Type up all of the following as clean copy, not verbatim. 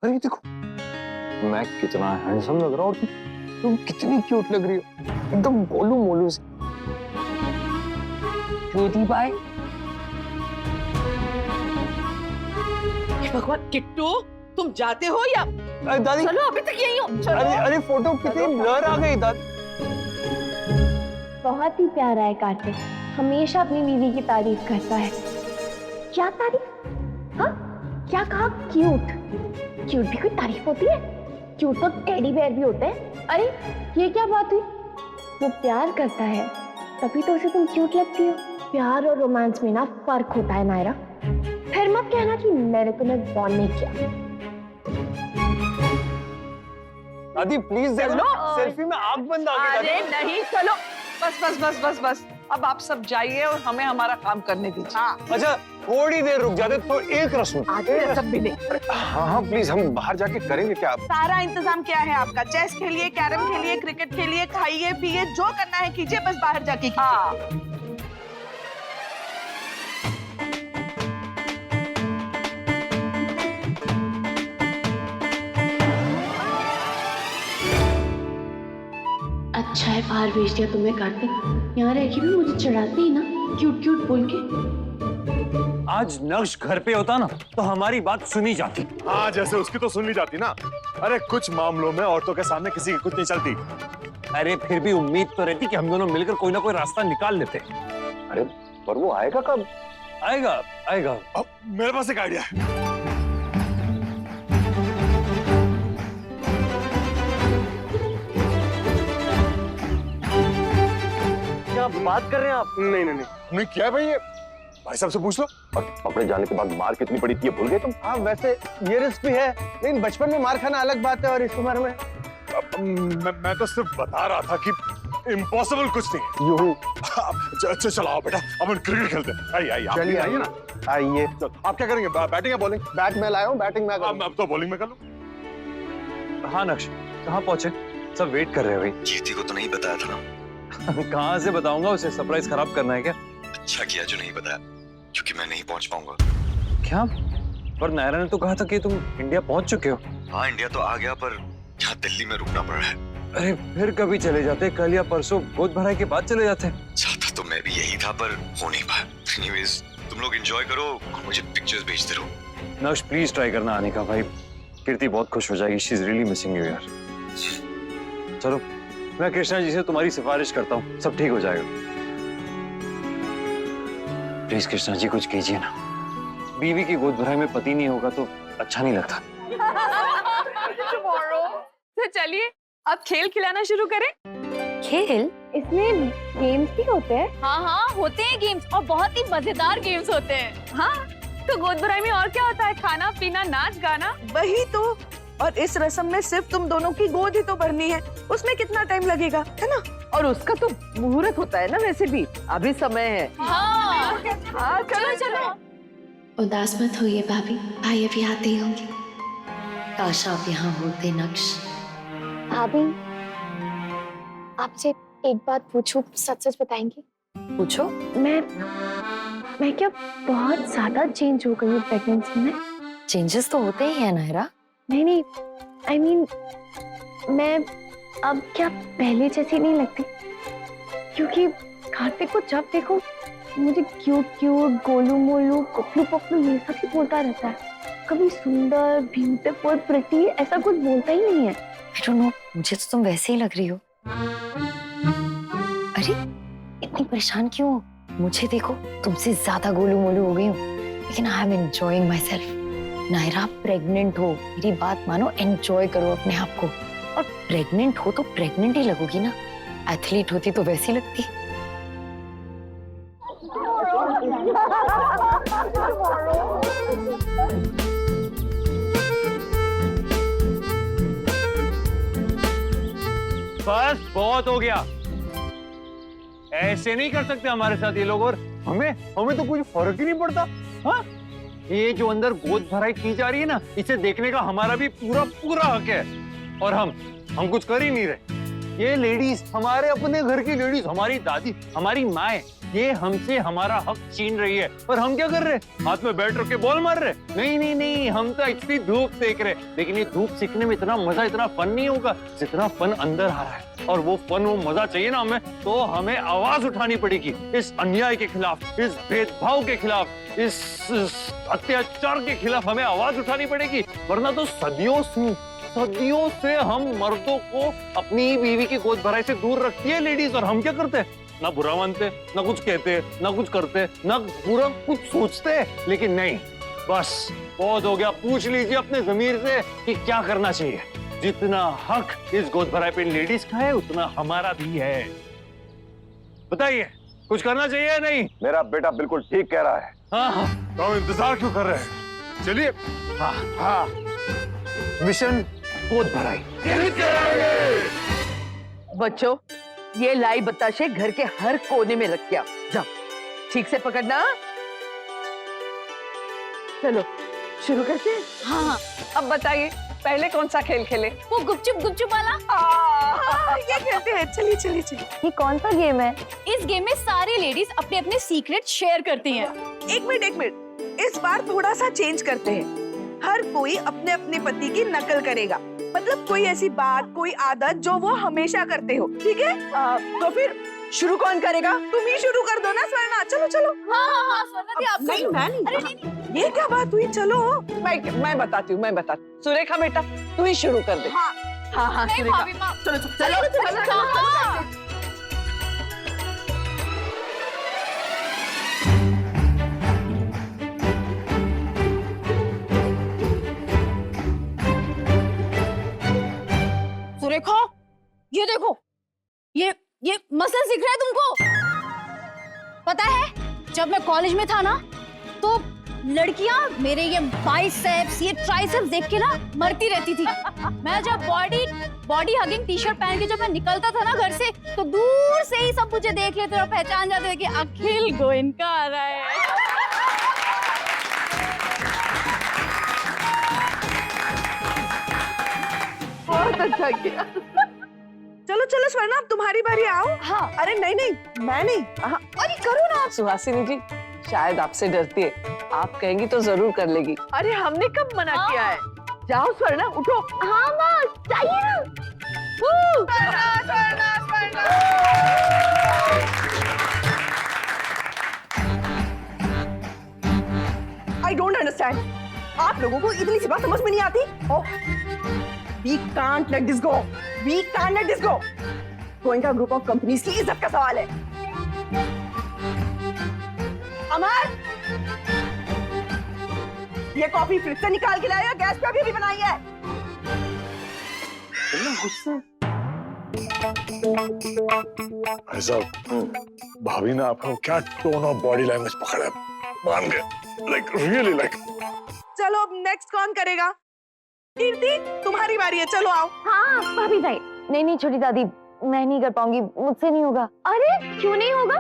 अरे देखो मैं कितना हैंडसम लग रहा हूँ और तुम कितनी क्यूट लग रही हो, एकदम गोलू मोलू से। Cutie pie. भगवान किट्टू, तुम जाते हो या? दादी चलो अभी तक यही हो। चलो। अरे फोटो कितनी ब्लर आ गई दादी। बहुत ही प्यारा है कार्तिक, हमेशा अपनी बीवी की तारीफ करता है। क्या तारीफ? हाँ क्या कहा? क्यूट? क्यूट भी कोई तारीफ होती है? क्यूट तो टेडी बेयर भी होते हैं। अरे ये क्या बात हुई? वो प्यार करता है तभी तो उसे तुम क्यूट लगती हो। प्यार और रोमांस में ना फर्क होता है नायरा। फिर मत कहना कि मैंने तुम्हें वॉर्न नहीं किया। दादी प्लीज सेल्फी में आग बंद आ गई। अरे नहीं, चलो बस बस बस बस बस, अब आप सब जाइए और हमें हमारा काम करने दीजिए। हाँ। अच्छा थोड़ी देर रुक जाते तो एक रस्म। आगे रसम भी नहीं। हाँ प्लीज, हम बाहर जाके करेंगे क्या आप? सारा इंतजाम क्या है आपका? चेस खेलिए, कैरम खेलिए, क्रिकेट खेलिए, खाइए पिए, जो करना है कीजिए, बस बाहर जाके कीजिए। अच्छा है बाहर भेज दिया तुम्हें कार्तिक, यहाँ रह के भी मुझे चिढ़ाते ही ना क्यूट क्यूट बोल के। आज नक्श घर पे होता ना तो हमारी बात सुनी जाती। हाँ जैसे उसकी तो सुन ली जाती ना। अरे कुछ मामलों में औरतों के सामने किसी की कुछ नहीं चलती। अरे फिर भी उम्मीद तो रहती कि हम दोनों मिलकर कोई ना कोई रास्ता निकाल लेते। अरे पर वो आएगा कब? आएगा आएगा। अब मेरे पास एक आइडिया है। क्या बात कर रहे हैं आप? नहीं नहीं नहीं, नहीं क्या है भाई? ये भाई साहब से पूछ लो। और पकड़े जाने के बाद मार कितनी पड़ी थी ये भूल गए तुम? हाँ वैसे ये रिस्क भी है, लेकिन बचपन में मार खाना अलग बात है और इस उम्र में। मैं तो सिर्फ बता रहा था कि इम्पॉसिबल कुछ नहीं। यूं अच्छा चलो आओ बेटा, अपन क्रिकेट खेलते हैं। आइए आइए, आप चलिए भी आइए ना। आइए। चलो, आप क्या करेंगे, बैटिंग या बॉलिंग? बैट में लाया हूँ, बैटिंग में अब तो बॉलिंग में कर लो। हाँ नक्श, कहाँ पहुंचे? सब वेट कर रहे हैं भाई। कीर्ति को तो नहीं बताया था ना? कहाँ से बताऊंगा उसे? सरप्राइज खराब करना है क्या? अच्छा किया जो नहीं बताया, क्योंकि मैं नहीं पहुंच पाऊंगा। क्या? पर नायरा ने तो कहा था कि तुम इंडिया पहुंच चुके हो। हाँ इंडिया तो आ गया, पर यहाँ दिल्ली में रुकना पड़ रहा है। अरे फिर कभी चले जाते, कल या परसों गोद भराई के बाद चले जाते। चाहता तो मैं भी यही था, पर हो नहीं पाया। एनीवेज तुम लोग एंजॉय करो और मुझे पिक्चर्स भेजते रहो। नक्श प्लीज ट्राई करना आने का भाई, कीर्ति बहुत खुश हो जाएगी। She is really missing you यार। चलो मैं कृष्णा जी से तुम्हारी सिफारिश करता हूँ, सब ठीक हो जाएगा। प्लीज कृष्णा जी कुछ कीजिए ना, बीवी की गोद भराई में पति नहीं होगा तो अच्छा नहीं लगता। तो चलिए अब खेल खिलाना शुरू करें। खेल? इसमें गेम्स भी होते हैं? हाँ हाँ होते हैं गेम्स, और बहुत ही मजेदार गेम्स होते हैं। हाँ तो गोद भराई में और क्या होता है? खाना पीना नाच गाना। वही तो, और इस रस्म में सिर्फ तुम दोनों की गोद ही तो भरनी है, उसमें कितना टाइम लगेगा, है ना? और उसका तो मुहूर्त होता है ना, वैसे भी अभी समय है। हाँ हाँ चलो चलो। उदास मत होइए भाभी, भाई अभी आते ही होंगे। काश आप यहाँ होते नक्श। भाभी आपसे एक बात पूछूं, सच सच बताएंगी? पूछो। मैं क्या बहुत ज्यादा चेंज हो गई हूँ प्रेगनेंसी में? चेंजेस तो होते ही है नायरा। नहीं I mean, मैं अब क्या पहले जैसी नहीं लगती, क्योंकि कार्तिक को जब देखो मुझे क्यूट क्यूट गोलू मोलू पपलू पपलू ये सब ही बोलता रहता है। कभी सुंदर ब्यूटीफुल प्रिटी ऐसा कुछ बोलता ही नहीं है। I don't know, मुझे तो तुम वैसे ही लग रही हो। अरे इतनी परेशान क्यों हो? मुझे देखो तुमसे ज्यादा गोलू मोलू हो गई हूँ, लेकिन I am enjoying myself. Naira pregnant हो, मेरी बात मानो, एंजॉय करो अपने आप को। और प्रेग्नेंट हो तो प्रेग्नेंट ही लगोगी ना, एथलीट होती तो वैसी लगती। बस बहुत हो गया, ऐसे नहीं कर सकते हमारे साथ ये लोग। और हमें तो कुछ फर्क ही नहीं पड़ता। हाँ ये जो अंदर गोद भराई की जा रही है ना, इसे देखने का हमारा भी पूरा हक है। और हम कुछ कर ही नहीं रहे। ये लेडीज, हमारे अपने घर की लेडीज, हमारी दादी, हमारी माएं, ये हमसे हमारा हक छीन रही है, और हम क्या कर रहे हैं? हाथ में बैट रख के बॉल मार रहे? नहीं नहीं नहीं, हम तो एक्चुअली धूप सेक रहे। लेकिन ये धूप सेकने में इतना मजा, इतना फन नहीं होगा जितना फन अंदर आ रहा है। और वो फन, वो मजा चाहिए ना हमें, तो हमें आवाज उठानी पड़ेगी इस अन्याय के खिलाफ, इस भेदभाव के खिलाफ, इस अत्याचार के खिलाफ हमें आवाज उठानी पड़ेगी। वरना तो सदियों से हम मर्दों को अपनी बीवी की गोद भराई से दूर रखती है लेडीज, और हम क्या करते हैं? ना बुरा मानते, ना कुछ कहते, ना कुछ करते, ना बुरा कुछ सोचते। लेकिन नहीं, बस बहुत हो गया। पूछ लीजिए अपने ज़मीर से कि क्या करना चाहिए। जितना हक इस गोद भराई पे लेडीज का है, उतना हमारा भी है। बताइए, कुछ करना चाहिए या नहीं? मेरा बेटा बिल्कुल ठीक कह रहा है। हाँ तो इंतजार क्यों कर रहे हैं? चलिए। हाँ हाँ, मिशन गोद भराई। बच्चों, ये लाई बताशे घर के हर कोने में रख के आओ। जाओ, ठीक से पकड़ना। चलो शुरू करते हैं। हाँ, अब बताइए, पहले कौन सा खेल खेले? वो गुपचुप वाला। ये खेलते हैं। चलिए चलिए चलिए। ये कौन सा गेम है? इस गेम में सारी लेडीज अपने अपने सीक्रेट शेयर करती हैं। एक मिनट, इस बार थोड़ा सा चेंज करते हैं। हर कोई अपने अपने पति की नकल करेगा। मतलब कोई ऐसी बात, कोई आदत जो वो हमेशा करते हो, ठीक है? तो फिर शुरू कौन करेगा? तुम ही शुरू कर दो ना स्वर्णा। चलो चलो। हाँ, स्वर्णा दी, आप नहीं, मैं नहीं। अरे नहीं, ये क्या बात हुई? चलो मैं बताती हूँ। सुरेखा बेटा, तू ही शुरू कर दे। हाँ नहीं सुरेखा। भाभी माँ। चलो चलो अरे कहाँ? सुरेखा, ये देखो, ये मसल दिख रहा है तुमको? पता है, जब मैं कॉलेज में था ना, तो लड़कियां मेरे ये बाइसेप्स, ये ट्राइसेप्स देख के ना मरती रहती थी। मैं जब बॉडी हगिंग टी शर्ट पहन के जब मैं निकलता था ना घर से, तो दूर से ही सब मुझे देख लेते और पहचान जाते थे कि अखिल गोयनका आ रहा है। बहुत अच्छा किया। चलो चलो स्वर्णा, अब तुम्हारी बारी। आओ। हाँ। अरे नहीं, मैं नहीं। अरे करो ना। सुहासिनी जी शायद आपसे डरती है, आप कहेंगी तो जरूर कर लेगी। अरे हमने कब मना किया है? जाओ स्वर्णा, उठो। हाँ माँ, चाहिए ना। आई डोंट अंडरस्टैंड, आप लोगों को इतनी सी बात समझ में नहीं आती? We can't let this go. We can't let this go. Goenka group of companies की इज्जत का सवाल है। अमर, ये कॉफी फ्रिज से निकाल के लाया, गैस पे अभी बनाई है। भाई साहब, भाभी ने आपको क्या टोन ऑफ बॉडी लैंग्वेज पकड़ा है, मान गए। Like really like. चलो अब नेक्स्ट कौन करेगा? कीर्ति, तुम्हारी बारी है। चलो आओ। हाँ भाभी भाई। नहीं छोटी दादी, मैं नहीं कर पाऊंगी, मुझसे नहीं होगा। अरे क्यों नहीं होगा?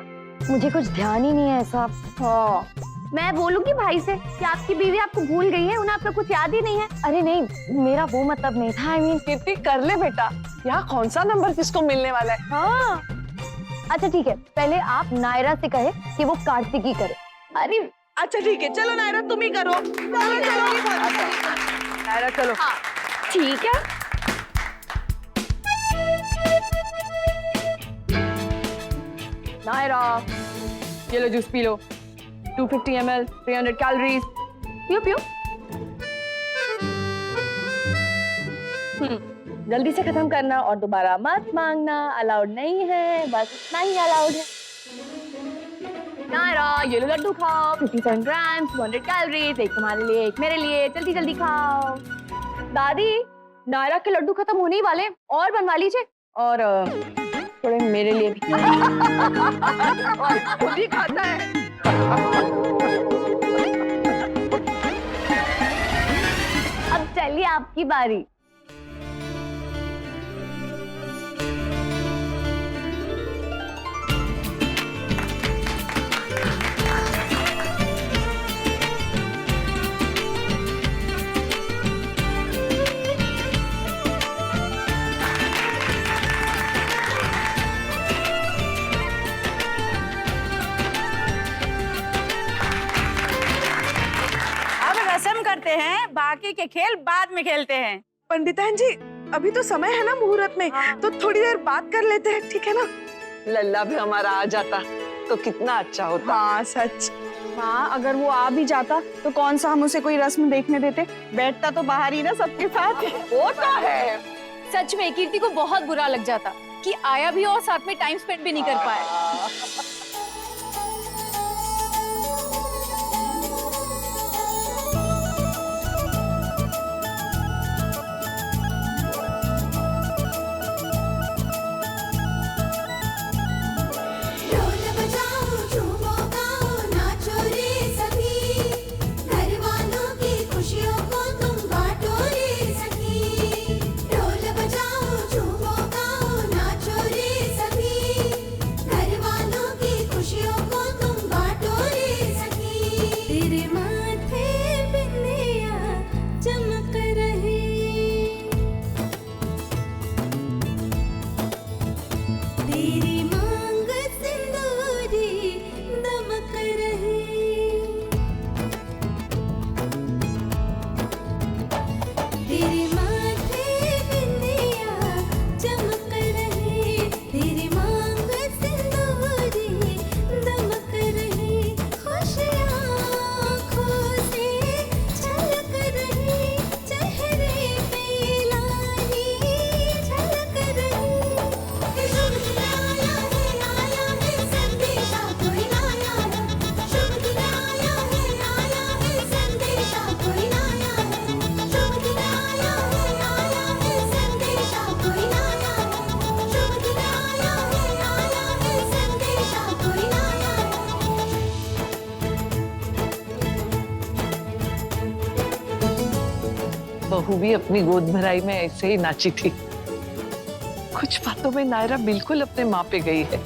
मुझे कुछ ध्यान ही नहीं है ऐसा। हाँ, मैं बोलूंगी भाई से कि आपकी बीवी आपको भूल गई है, उन्हें आपका कुछ याद ही नहीं है। अरे नहीं, मेरा वो मतलब नहीं था। I mean, कीर्ति कर ले बेटा, यहाँ कौन सा नंबर किसको मिलने वाला है? हाँ अच्छा ठीक है, पहले आप नायरा से कहे कि वो कार्तिकी करे। अरे अच्छा ठीक है, चलो नायरा तुम ही करो। चलो नायरा चलो। ठीक है। नायरा, ये लो juice P low. 250 ml, 300 calories. पियो पियो। जल्दी से खत्म करना और दोबारा मत मांगना, अलाउड नहीं है, बस इतना ही अलाउड है। नायरा, ये लो लड्डू खाओ, 57 ग्राम, 200 कैलोरीज, एक तुम्हारे लिए, एक मेरे लिए, जल्दी जल्दी खाओ। दादी, नायरा के लड्डू खत्म होने ही वाले, और बनवा लीजिए, और थोड़े मेरे लिए भी। खुद ही खाता है। अब चलिए आपकी बारी। बाकी के खेल बाद में खेलते हैं। पंडितान जी अभी तो समय है ना मुहूर्त में, तो थोड़ी देर बात कर लेते हैं, ठीक है ना? लल्ला भी हमारा आ जाता तो कितना अच्छा होता। हाँ सच। हाँ, अगर वो आ भी जाता तो कौन सा हम उसे कोई रस्म देखने देते, बैठता तो बाहर ही ना सबके साथ। वो तो है। सच में कीर्ति को बहुत बुरा लग जाता कि आया भी और साथ में टाइम स्पेंड भी नहीं कर पाया। बहू भी अपनी गोद भराई में ऐसे ही नाची थी। कुछ बातों में नायरा बिल्कुल अपने माँ पे गई है।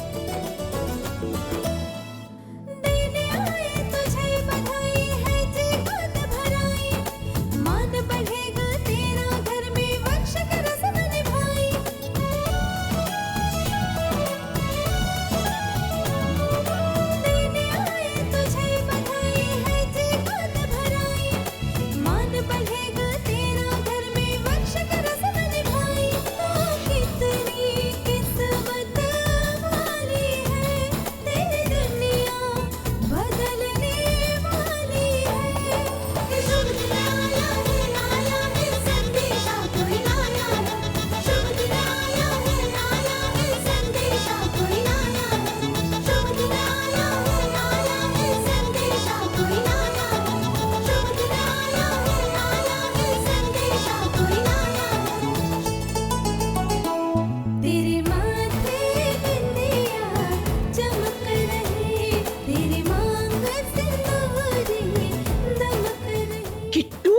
किट्टू,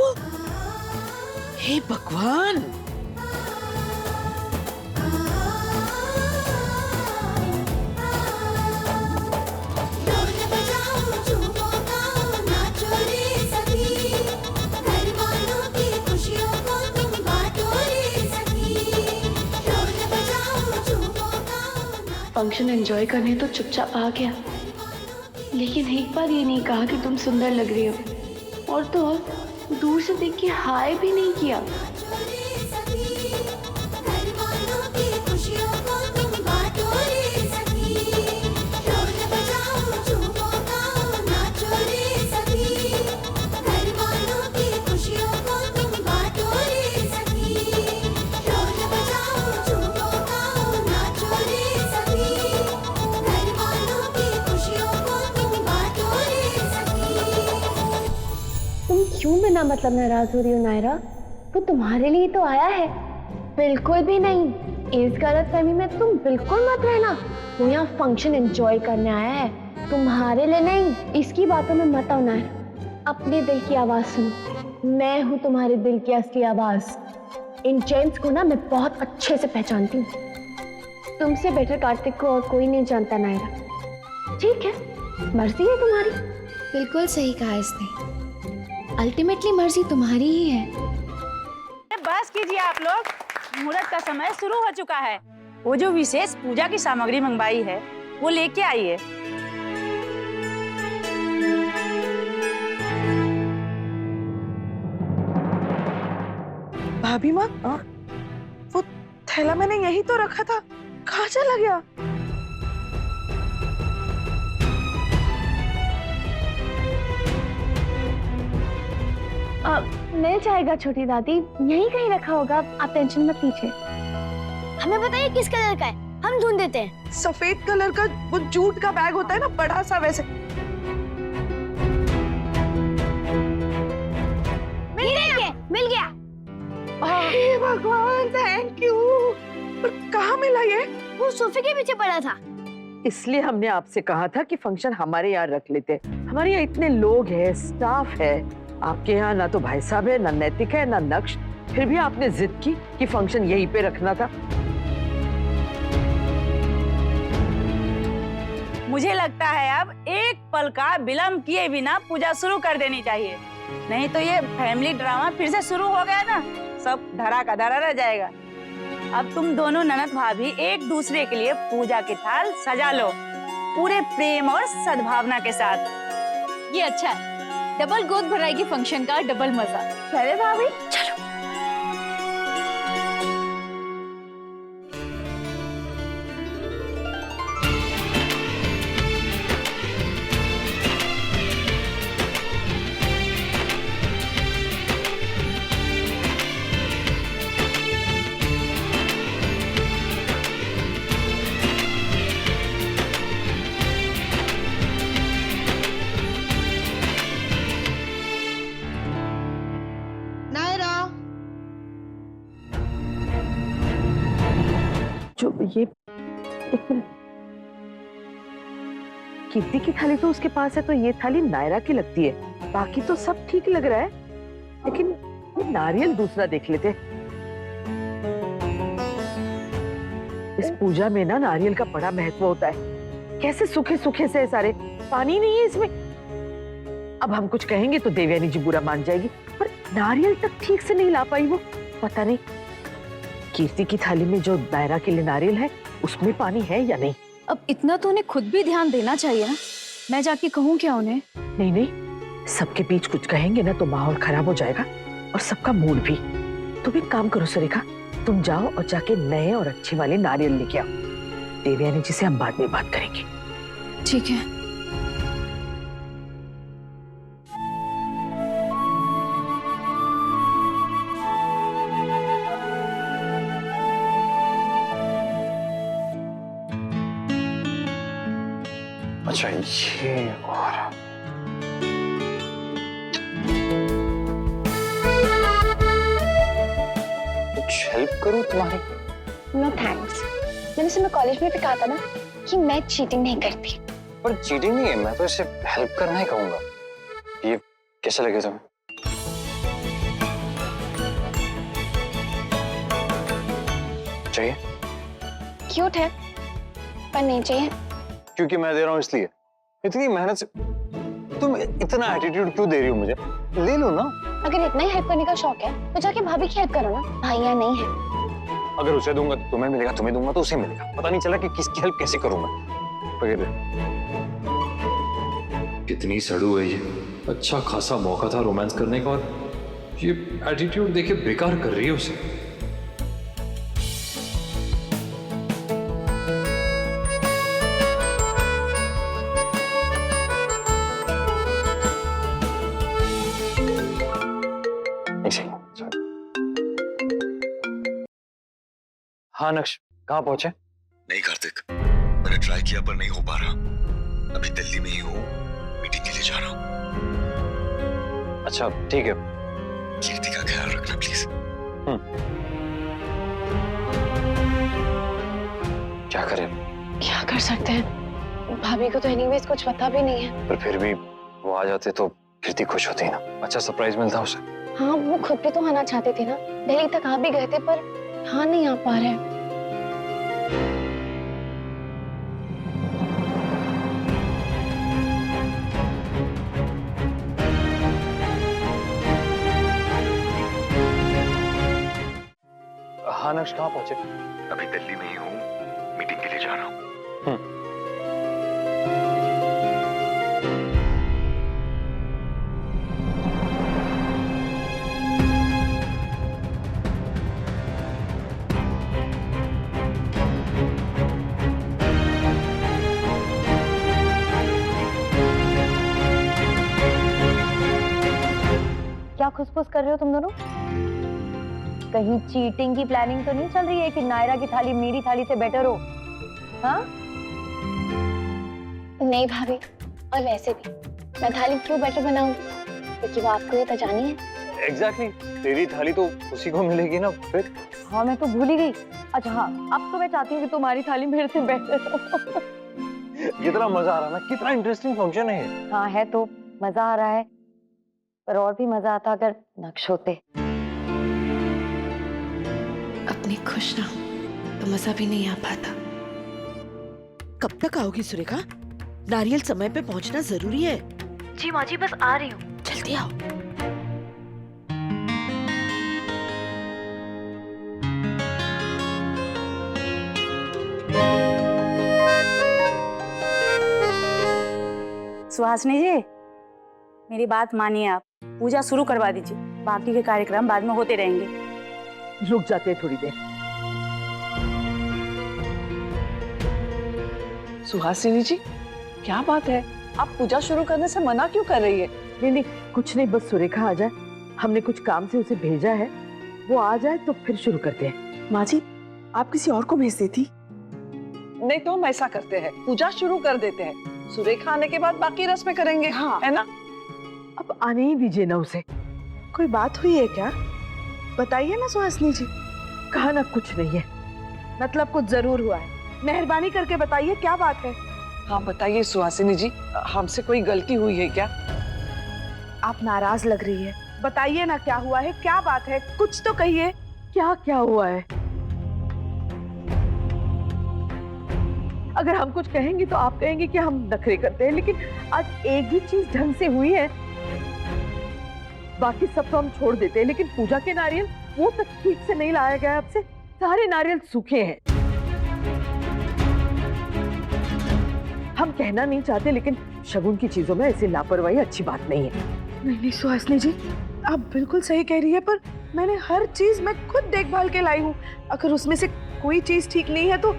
हे भगवान, फंक्शन एंजॉय करने तो चुपचाप आ गया, लेकिन एक बार ये नहीं कहा कि तुम सुंदर लग रही हो, और तो और दूर से देख के हाय भी नहीं किया। क्यों बिना मतलब नाराज हो रही हो नायरा? वो तुम्हारे लिए तो आया है। बिल्कुल भी नहीं, इस गलतफहमी में तुम बिल्कुल मत रहना। वो यहाँ फंक्शन एंजॉय करने आया है, तुम्हारे लिए नहीं। इसकी बातों में मत आओ नायरा, अपने दिल की आवाज सुनो। मैं हूँ तुम्हारे दिल की असली आवाज। इन जेंट्स को ना मैं बहुत अच्छे से पहचानती हूँ। तुमसे बेटर कार्तिक को और कोई नहीं जानता नायरा। ठीक है, मर्जी है तुम्हारी। बिल्कुल सही कहा इसने, अल्टीमेटली मर्जी तुम्हारी ही है। बस कीजिए आप लोग, मुहूर्त का समय शुरू हो चुका है। वो जो विशेष पूजा की सामग्री मंगवाई है वो लेके आइए। भाभी माँ, वो थैला मैंने यही तो रखा था, कहाँ चला गया? मिल जाएगा छोटी दादी, यहीं कहीं रखा होगा, आप टेंशन मत लीजिए। हमें बताइए किस कलर का है, हम ढूंढ देते हैं। सफेद कलर का वो जूट का बैग होता है ना, बड़ा सा वैसे। मिल गया। हे भगवान, थैंक यू। पर कहाँ मिला ये? वो सोफे के पीछे पड़ा था। इसलिए हमने आपसे कहा था कि फंक्शन हमारे यहाँ रख लेते। हमारे यहाँ इतने लोग हैं, स्टाफ है, आपके यहाँ ना तो भाई साहब है, ना नैतिक है, ना नक्श, फिर भी आपने जिद की कि फंक्शन यहीं पे रखना था। मुझे लगता है अब एक पल का विलंब किए बिना पूजा शुरू कर देनी चाहिए, नहीं तो ये फैमिली ड्रामा फिर से शुरू हो गया ना, सब धरा का धरा रह जाएगा। अब तुम दोनों ननद भाभी एक दूसरे के लिए पूजा की थाल सजा लो, पूरे प्रेम और सद्भावना के साथ। ये अच्छा है, डबल गोद भराई की फंक्शन का डबल मजा। अरे भाभी चलो। जो ये कीर्ति की थाली तो उसके पास है, तो ये थाली नायरा की लगती है। बाकी तो सब ठीक लग रहा है, लेकिन ये नारियल दूसरा देख लेते। इस पूजा में ना नारियल का बड़ा महत्व होता है। कैसे सूखे सूखे से सारे, पानी नहीं है इसमें। अब हम कुछ कहेंगे तो देवयानी जी बुरा मान जाएगी, पर नारियल तक ठीक से नहीं ला पाई वो। पता नहीं कीर्ति की थाली में जो नायरा के लिए नारियल है उसमें पानी है या नहीं। अब इतना तो उन्हें खुद भी ध्यान देना चाहिए ना। मैं जाके कहूँ क्या उन्हें? नहीं नहीं, सबके बीच कुछ कहेंगे ना तो माहौल खराब हो जाएगा और सबका मूड भी। तुम एक काम करो सुरेखा, तुम जाओ और जाके नए और अच्छे वाले नारियल लेके आओ। देवयानी जी से हम बाद में बात करेंगे। ठीक है। अच्छा ये और कुछ हेल्प करूं तुम्हारी? नो थैंक्स, मैंने तुम्हें कॉलेज में भी कहा था ना कि मैं चीटिंग नहीं करती। पर चीटिंग नहीं है, मैं तो इसे हेल्प करना ही कहूंगा। ये कैसे लगे तुम्हें? चाहिए? क्यूट है पर नहीं चाहिए। क्योंकि मैं दे रहा हूँ इसलिए। इतनी मेहनत से तुम इतना एटीट्यूड क्यों दे रही हो मुझे? ले लो ना। अगर इतना ही हेल्प करने का शौक है तो जाके भाभी की हेल्प करो ना, भाइयां नहीं है। अगर उसे दूंगा तो तुम्हें मिलेगा, तुम्हें दूंगा तो उसे मिलेगा। पता नहीं चला कि किसकी हेल्प कैसे करूं मैं। कितनी सड़ू है ये। अच्छा खासा मौका था रोमांस करने का और ये एटीट्यूड देखे बेकार कर रही है उसे। हाँ नक्श, कहाँ पहुंचे? नहीं कार्तिक, मैंने ट्राई किया पर नहीं हो पा रहा। अभी दिल्ली में ही हूँ, मीटिंग के लिए जा रहा हूँ। अच्छा ठीक है। कीर्ति का ख्याल रखना प्लीज। क्या करें? क्या कर सकते हैं, भाभी को तो एनीवेज कुछ पता भी नहीं है। पर फिर भी वो आ जाते तो कीर्ति खुश होती ना, अच्छा सरप्राइज मिलता उसे। हाँ वो खुद भी तो आना चाहते थे ना, दिल्ली तक आ भी गए थे पर हाँ नहीं आ पा रहे। हाँ नक्श, कहाँ पहुंचे? अभी दिल्ली में ही हूँ, मीटिंग के लिए जा रहा हूँ। खुसफुस कर रहे हो तुम दोनों? कहीं चीटिंग की प्लानिंग तो नहीं चल रही है कि नायरा की थाली मेरी थाली से बेटर हो? हाँ? नहीं भाभी, और वैसे भी मैं थाली क्यों बेटर बनाऊंगी, क्योंकि वो आपको ये तो जानी है। एग्जैक्टली, तेरी थाली तो उसी को मिलेगी ना फिर। हाँ मैं तो भूल ही गई। अच्छा हाँ, अब तो मैं चाहती हूँ कि तुम्हारी थाली मेरे से बेटर हो। कितना मजा आ रहा है ना, कितना इंटरेस्टिंग फंक्शन है ये। हाँ है तो, मजा आ रहा है, पर और भी मजा आता अगर नक्श होते। अपनी खुश ना तो मजा भी नहीं आ पाता। कब तक आओगी सुरेखा? नारियल समय पे पहुंचना जरूरी है। जी माँ जी, बस आ रही हूँ। जल्दी आओ। सुहासिनी जी, मेरी बात मानिए, आप पूजा शुरू करवा दीजिए, बाकी के कार्यक्रम बाद में होते रहेंगे। रुक जाते हैं थोड़ी देर। सुहासिनी जी, क्या बात है, आप पूजा शुरू करने से मना क्यों कर रही है? नहीं नहीं, कुछ नहीं, बस सुरेखा आ जाए, हमने कुछ काम से उसे भेजा है, वो आ जाए तो फिर शुरू करते हैं। माँ जी, आप किसी और को भेज देती। नहीं तो हम ऐसा करते हैं, पूजा शुरू कर देते हैं, सुरेखा आने के बाद बाकी रस्में करेंगे। हाँ है ना? अब आने ही दीजिए ना उसे। कोई बात हुई है क्या? बताइए ना सुहासिनी जी। कहा ना कुछ नहीं है। मतलब कुछ जरूर हुआ है, मेहरबानी करके बताइए क्या बात है। हाँ बताइए सुहासिनी जी, हमसे कोई गलती हुई है क्या? आप नाराज लग रही है, बताइए ना क्या हुआ है, क्या बात है, कुछ तो कहिए। क्या क्या हुआ है? अगर हम कुछ कहेंगे तो आप कहेंगे कि हम नखरे करते हैं, लेकिन आज एक ही चीज ढंग से हुई है, बाकी सब तो हम छोड़ देते हैं, लेकिन पूजा के नारियल वो तक ठीक से नहीं लाया गया अब से, सारे नारियल सूखे हैं। हम कहना नहीं चाहते, लेकिन शगुन की चीजों में ऐसी लापरवाही अच्छी बात नहीं है। नहीं सुहासिनी जी, आप बिल्कुल सही कह रही है, पर मैंने हर चीज मैं खुद देखभाल के लाई हूँ। अगर उसमें से कोई चीज ठीक नहीं है तो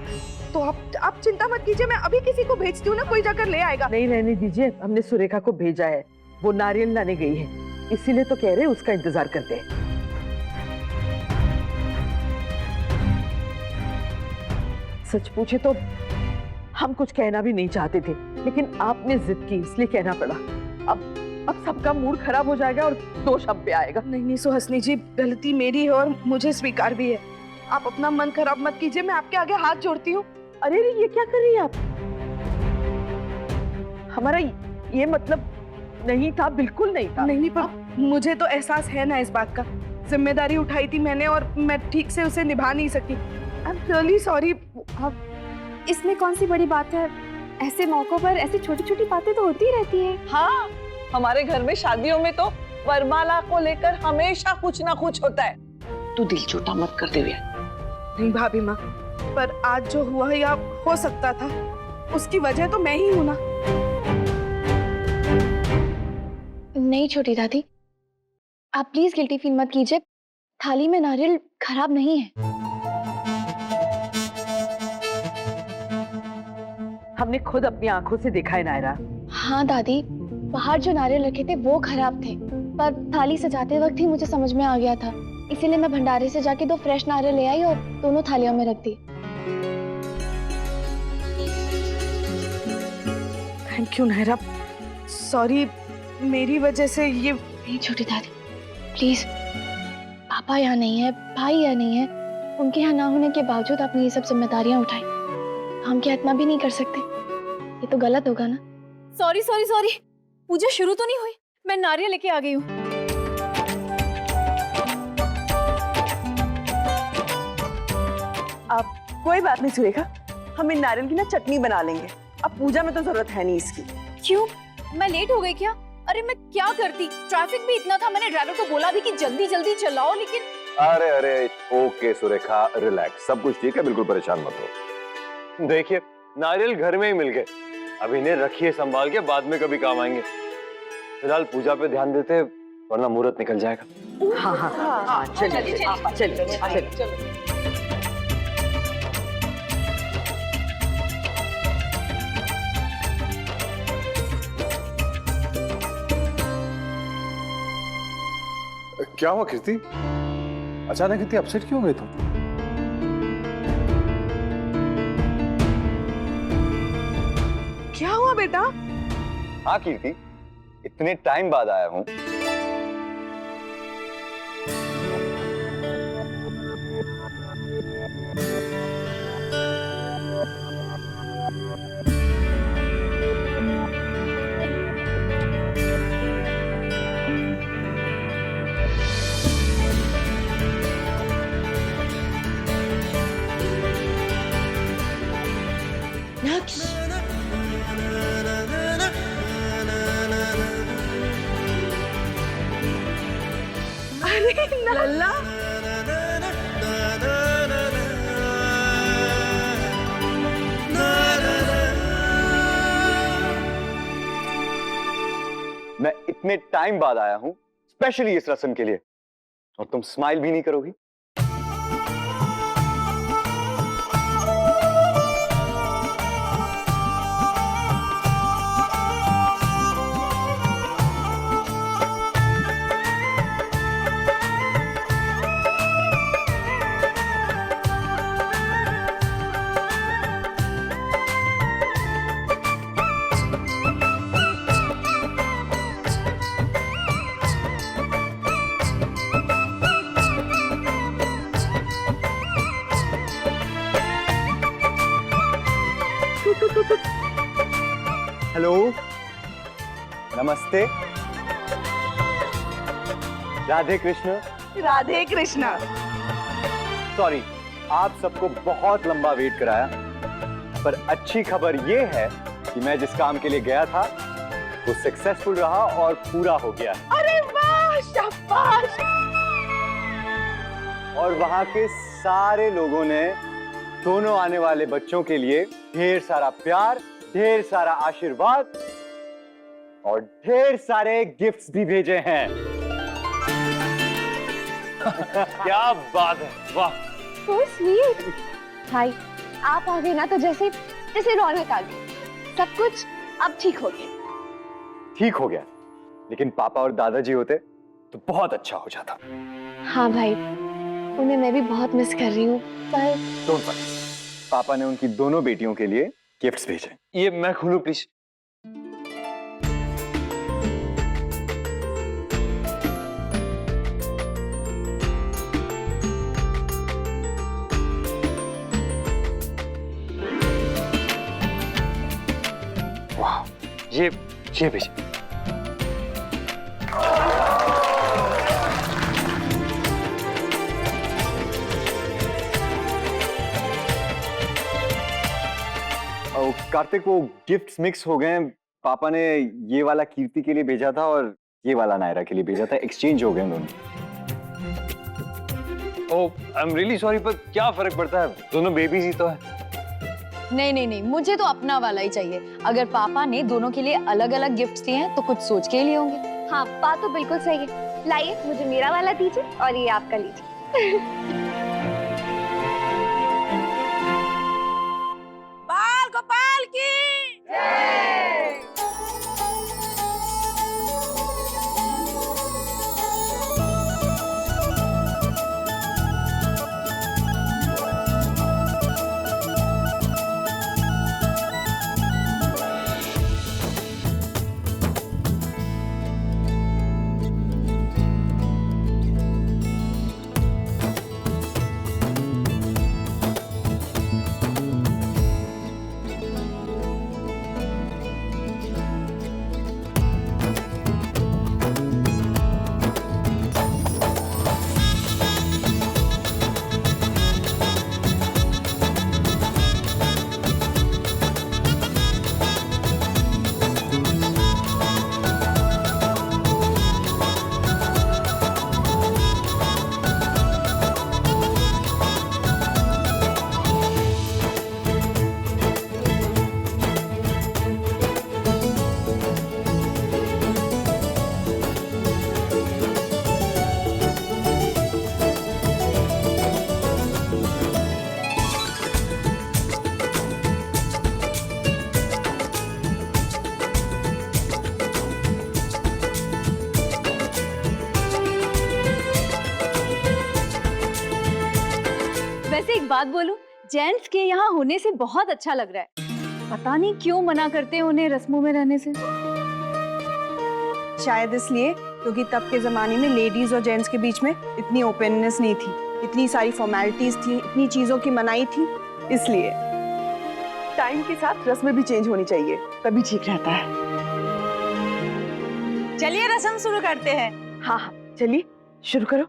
आप चिंता मत कीजिए, मैं अभी किसी को भेजती हूँ ना, कोई जाकर ले आएगा। नहीं रहने दीजिए, हमने सुरेखा को भेजा है, वो नारियल लाने गई है, इसीलिए तो कह रहे हैं उसका इंतजार करते हैं। सच पूछे तो हम कुछ कहना भी नहीं चाहते थे, लेकिन आपने जिद की इसलिए कहना पड़ा। अब सबका मूड खराब हो जाएगा और दोष हम पे आएगा। नहीं सुहासिनी जी, गलती मेरी है और मुझे स्वीकार भी है। आप अपना मन खराब मत कीजिए, मैं आपके आगे हाथ जोड़ती हूँ। अरे ये क्या कर रही है आप? हमारा ये मतलब नहीं था, बिल्कुल नहीं था। नहीं पर मुझे तो एहसास है ना इस बात का, जिम्मेदारी उठाई थी मैंने और मैं ठीक से उसे निभा नहीं सकी। I am really sorry. इसमें कौन सी बड़ी बात है, ऐसे मौकों पर ऐसी छोटी छोटी बातें तो होती रहती है। हाँ, हमारे घर में शादियों में तो वरमाला को लेकर हमेशा कुछ ना कुछ होता है। तू दिल छोटा मत कर दे। नहीं भाभी माँ, पर आज जो हुआ या हो सकता था, उसकी वजह तो मैं ही हूँ ना। नहीं छोटी दादी, आप प्लीज गिल्टी फील मत कीजिए, थाली में नारियल खराब नहीं है। हमने खुद अपनी आंखों से देखा है नायरा। हाँ दादी, बाहर जो नारियल रखे थे वो खराब थे, पर थाली सजाते वक्त ही मुझे समझ में आ गया था, इसीलिए मैं भंडारे से जाके 2 फ्रेश नारियल ले आई और दोनों थालियों में रख दी। थैंक यू नायरा, सॉरी मेरी वजह से ये। नहीं छोटी दादी, प्लीज, पापा यहाँ नहीं है, भाई यहाँ नहीं है, उनके यहाँ ना होने के बावजूद आपने ये सब जिम्मेदारियां उठाई, हम क्या इतना भी नहीं कर सकते? ये तो गलत होगा ना। सॉरी सॉरी सॉरी, पूजा शुरू तो नहीं हुई, मैं नारियल लेके आ गई हूँ। अब कोई बात नहीं सुरेखा, हम इन नारियल की ना चटनी बना लेंगे, अब पूजा में तो जरूरत है नहीं इसकी। क्यों, मैं लेट हो गई क्या? अरे मैं क्या करती, ट्रैफिक भी इतना था, मैंने ड्राइवर को बोला भी कि जल्दी जल्दी चलाओ, लेकिन अरे अरे ओके सुरेखा, रिलैक्स, सब कुछ ठीक है, बिल्कुल परेशान मत हो। देखिए नारियल घर में ही मिल गए, अब इन्हें रखिए संभाल के, बाद में कभी काम आएंगे। फिलहाल पूजा पे ध्यान देते हैं, वरना मुहूर्त निकल जाएगा। हाँ हाँ हाँ, चलिए। क्या हुआ कीर्ति? अचानक इतनी अपसेट क्यों हो गई तुम? क्या हुआ बेटा? हाँ कीर्ति, इतने टाइम बाद आया हूँ। अरे लल्ला, मैं इतने टाइम बाद आया हूँ स्पेशली इस रस्म के लिए, और तुम स्माइल भी नहीं करोगी? हेलो, नमस्ते, राधे कृष्ण। राधे कृष्णा। सॉरी, आप सबको बहुत लंबा वेट कराया, पर अच्छी खबर ये है कि मैं जिस काम के लिए गया था वो सक्सेसफुल रहा और पूरा हो गया है। अरे वाह, शाबाश। और वहां के सारे लोगों ने दोनों आने वाले बच्चों के लिए ढेर सारा प्यार, ढेर सारा आशीर्वाद और ढेर सारे गिफ्ट्स भी भेजे हैं। क्या बात है, वाह। So sweet। भाई आप आ गए ना तो जैसे जैसे रौनक आ गई, सब कुछ अब ठीक हो गया। ठीक हो गया, लेकिन पापा और दादाजी होते तो बहुत अच्छा हो जाता। हाँ भाई, उन्हें मैं भी बहुत मिस कर रही हूँ, पर डोंट वरी, पापा ने उनकी दोनों बेटियों के लिए गिफ्ट्स भेजे। ये मैं खोलूं प्लीज? वाह, ये भेजे। कार्तिक, वो गिफ्ट्स मिक्स हो गए। पापा ने ये वाला कीर्ति के लिए भेजा था और ये वाला नायरा के लिए भेजा था, एक्सचेंज हो गए दोनों। ओह, आई एम रियली सॉरी, पर क्या फर्क पड़ता है, दोनों बेबीज ही तो है। नहीं नहीं नहीं, मुझे तो अपना वाला ही चाहिए। अगर पापा ने दोनों के लिए अलग अलग गिफ्ट्स दिए हैं तो कुछ सोच के ही लिए होंगे। हाँ, बात तो बिल्कुल सही है। लाइए, मुझे मेरा वाला दीजिए और ये आपका लीजिए। बाल गोपाल की वैसे एक बात बोलूं, जेंट्स के यहाँ होने से बहुत अच्छा लग रहा है। पता नहीं क्यों मना करते हैं उन्हें रस्मों में रहने से। शायद इसलिए क्योंकि तब के जमाने में लेडीज और जेंट्स के बीच में इतनी ओपननेस नहीं थी, इतनी सारी फॉर्मेलिटीज थी, इतनी चीजों की मनाही थी, इसलिए टाइम के साथ रस्में भी चेंज होनी चाहिए, तभी ठीक रहता है। चलिए रस्म शुरू करते हैं। हाँ हाँ चलिए शुरू करो।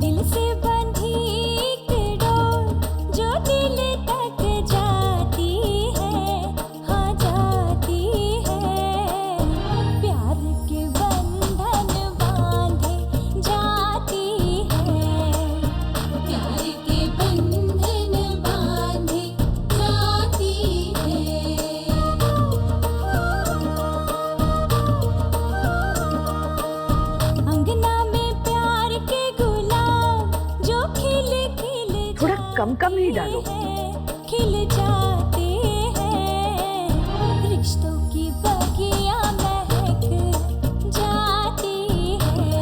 दिल से बंधी एक डोर जो दिल तक जाती है, हाँ जाती है। प्यार के बंधन बांधे जाती है, प्यार के बंधन बांधे जाती है। अंगना में प्यार के गुलाब जो खिल खिल थोड़ा कम कम ही डालो। खिल जाते हैं, रिश्तों की बगिया महक जाती है,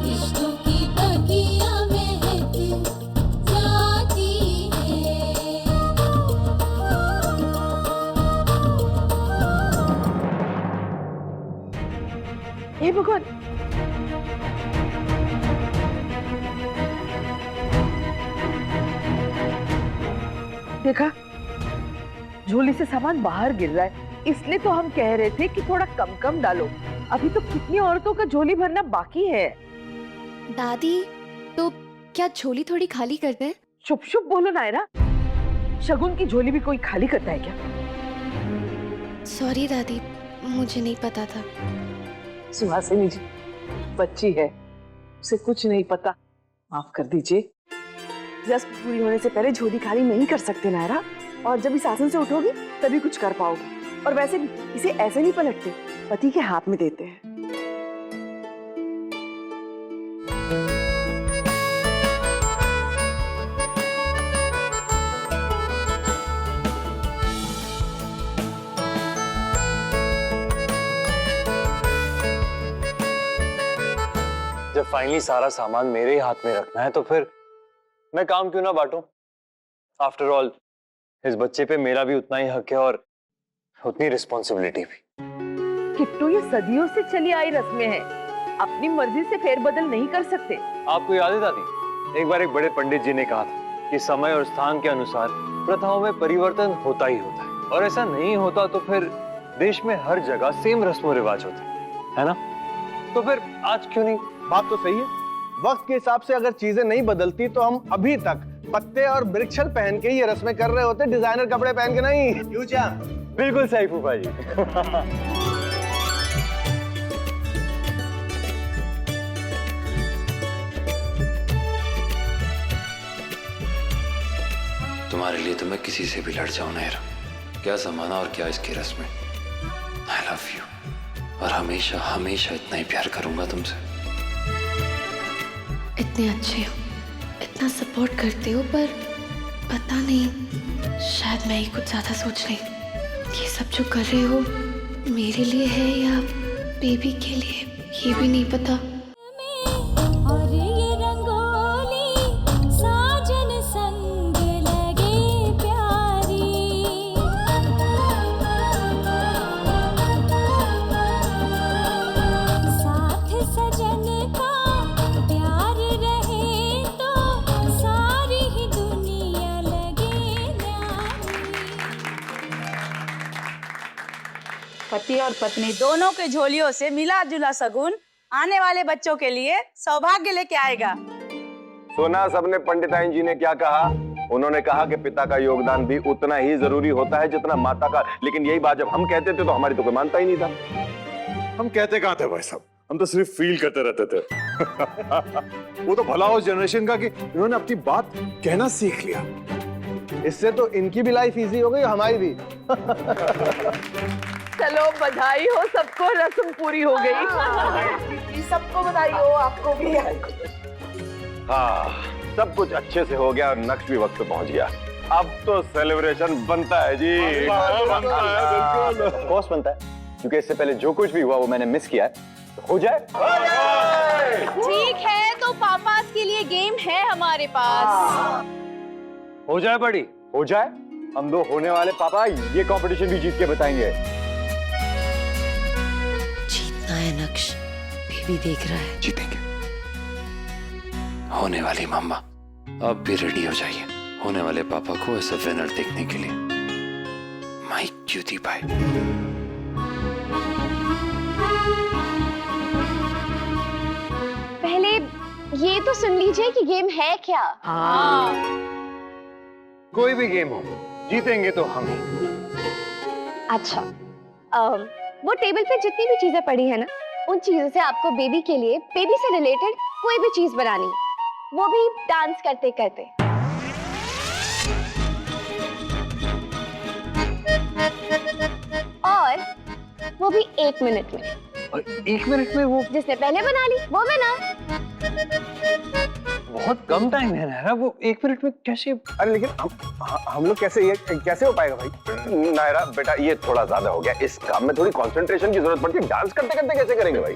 रिश्तों की बगिया महक जाती है। हे भगवान, देखा झोली से सामान बाहर गिर रहा है, इसलिए तो हम कह रहे थे कि थोड़ा कम कम डालो। अभी तो कितनी औरतों का झोली भरना बाकी है। दादी, तो क्या झोली थोड़ी खाली कर दें? चुप चुप बोलो नायरा, शगुन की झोली भी कोई खाली करता है क्या? सॉरी दादी, मुझे नहीं पता था। सुहासिनी जी बच्ची है, उसे कुछ नहीं पता, माफ कर दीजिए। रस्म पूरी होने से पहले झोली खाली नहीं कर सकते नायरा, और जब इस आसन से उठोगी तभी कुछ कर पाओगी। और वैसे भी इसे ऐसे नहीं पलटते, पति के हाथ में देते हैं। जब फाइनली सारा सामान मेरे ही हाथ में रखना है तो फिर मैं काम क्यों ना बांटूं? आफ्टर ऑल इस बच्चे पे मेरा भी उतना ही हक है और उतनी रिस्पॉन्सिबिलिटी भी। किट्टू, ये सदियों से चली आई रस्में हैं, अपनी मर्जी से फेरबदल नहीं कर सकते। आपको याद है दादी, एक बार एक बड़े पंडित जी ने कहा था कि समय और स्थान के अनुसार प्रथाओं में परिवर्तन होता ही होता है, और ऐसा नहीं होता तो फिर देश में हर जगह सेम रस्मों रिवाज होते हैं, है ना? तो फिर आज क्यों नहीं? बात तो सही है, वक्त के हिसाब से अगर चीजें नहीं बदलती तो हम अभी तक पत्ते और वृक्षल पहन के ये रस्में कर रहे होते, डिजाइनर कपड़े पहन के नहीं। क्यों चा? बिल्कुल सही फूफा जी। तुम्हारे लिए तो मैं किसी से भी लड़ जाऊं नैरा, क्या जमाना और क्या इसकी रस्में। आई लव यू, और हमेशा हमेशा इतना ही प्यार करूंगा तुमसे। इतने अच्छे हो, इतना सपोर्ट करते हो, पर पता नहीं, शायद मैं ही कुछ ज्यादा सोच रही हूँ। ये सब जो कर रहे हो मेरे लिए है या बेबी के लिए, ये भी नहीं पता। और ये रंगोली साजन संग लगे प्यारी, साथ सजन का प्यार रहे तो सारी ही दुनिया लगे न्यारी। पति और पत्नी दोनों के झोलियों से मिला जुला शगुन आने वाले बच्चों के लिए सौभाग्य लेके आएगा। सुना सबने पंडिताइन जी ने क्या कहा? उन्होंने कहा कि पिता का योगदान भी उतना ही जरूरी होता है जितना माता का, लेकिन यही बात जब हम कहते थे तो हमारी तो कोई मानता ही नहीं था। हम कहते कहाँ थे भाई साहब, हम तो सिर्फ फील करते रहते थे। वो तो भला उस जनरेशन का कि इन्होंने अपनी बात कहना सीख लिया। इससे तो इनकी भी लाइफ इजी हो गई, हमारी भी। चलो बधाई हो सबको, रस्म पूरी हो गई। सबको बधाई हो, आपको भी। हाँ, सब कुछ अच्छे से हो गया और नक्श भी वक्त पे पहुंच गया। अब तो सेलिब्रेशन बनता है जी। बॉस बनता है, क्योंकि इससे पहले जो कुछ भी हुआ वो मैंने मिस किया है, तो हो जाए। ठीक है, तो पापा के लिए गेम है हमारे पास। हो जाए बड़ी, हो जाए। हम दो होने वाले पापा ये कंपटीशन भी जीत के बताएंगे। जीतना है नक्श, बेबी देख रहा है। जीतेंगे। होने वाली मम्मा अब भी रेडी हो जाइए होने वाले पापा को ऐसे विनर देखने के लिए। My cutie pie. पहले ये तो सुन लीजिए कि गेम है क्या। कोई भी गेम हो, जीतेंगे तो हम ही। अच्छा, वो टेबल पे जितनी भी चीजें पड़ी है ना, उन चीजों से आपको बेबी के लिए, बेबी से रिलेटेड कोई भी चीज बनानी है, वो भी डांस करते करते। और वो भी 1 मिनट में। और 1 मिनट में वो? जिसने पहले बना ली वो विनर। बहुत कम टाइम है नायरा, वो 1 मिनट में कैसे? अरे लेकिन हम लोग कैसे, ये कैसे हो पाएगा भाई? नायरा बेटा, ये थोड़ा ज्यादा हो गया। इस काम में थोड़ी कंसंट्रेशन की जरूरत पड़ती है। डांस करते करते कैसे करेंगे भाई?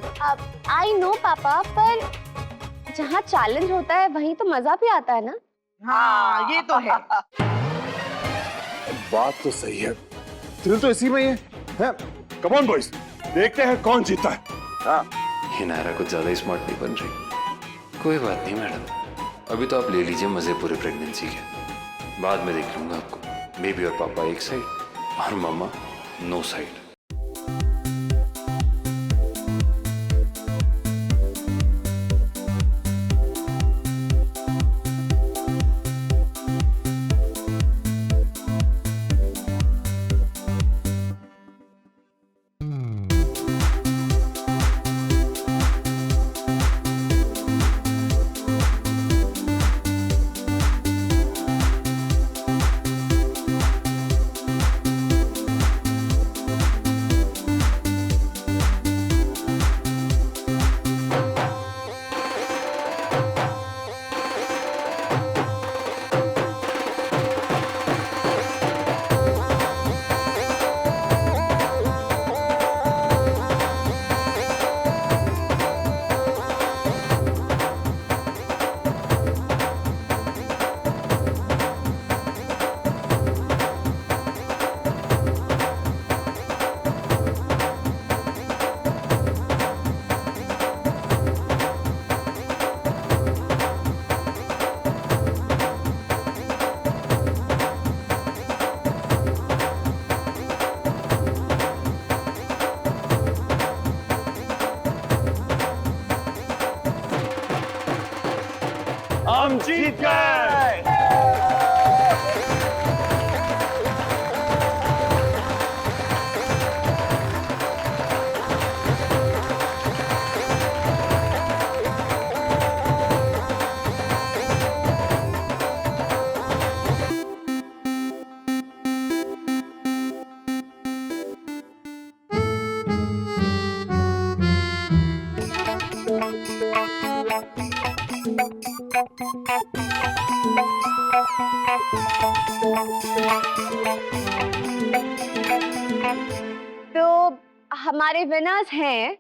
आई नो पापा, पर जहाँ चैलेंज होता है वहीं तो मजा भी आता है ना। हाँ, ये तो है। बात तो सही है, दिल तो इसी में ही है। कम ऑन बॉयज, देखते हैं कौन जीता है। हाँ, ये नायरा कुछ ज्यादा स्मार्ट नहीं बन रही। कोई बात नहीं मैडम, अभी तो आप ले लीजिए मजे पूरे प्रेगनेंसी के। बाद में देख लूंगा आपको। बेबी और पापा एक साइड और मम्मा नो साइड। हम जीत गए। तो हमारे विनर्स हैं